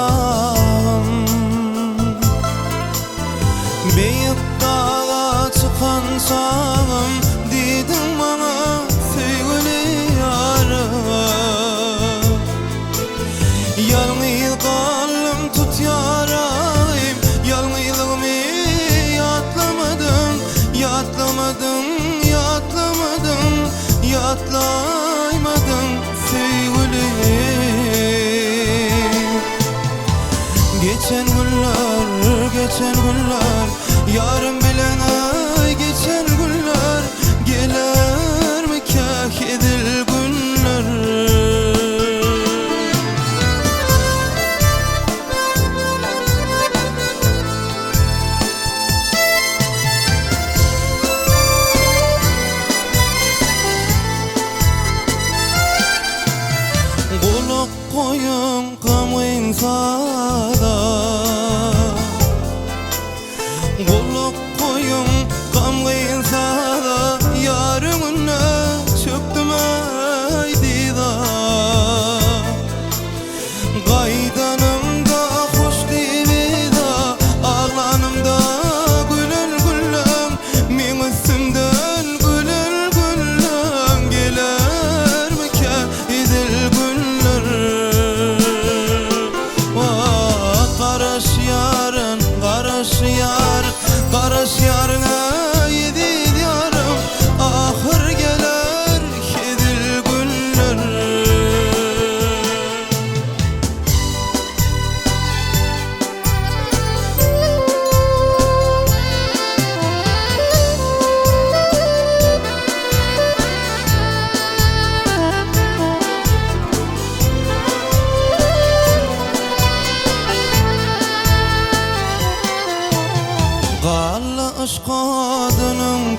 çağım. Beyik dağa çıkan çağım, diydin bana sevgili yarım. Yalnız kalım tut yarayım, yalnızlığımı yatlamadım, yatlamadım, yatlamadım, yatlaymadım sevgilim. Geçen günler, geçen günler, yarım bilen ay geçen günler, gelir mi kah edil günler? Kulak koyun kamayın sada, kulak koyun kamayın sada, yarımına çöktüm aydi da. Qaydanımda hoş divi da, ağlanımda gülün gülün, min üstümden gülün gülün, gelir mi kah edil günler? Qaraş yarın, qaraş yar, qaraş yarına yedid yarım, ahır gelir kedil günler. Qalla aşk adının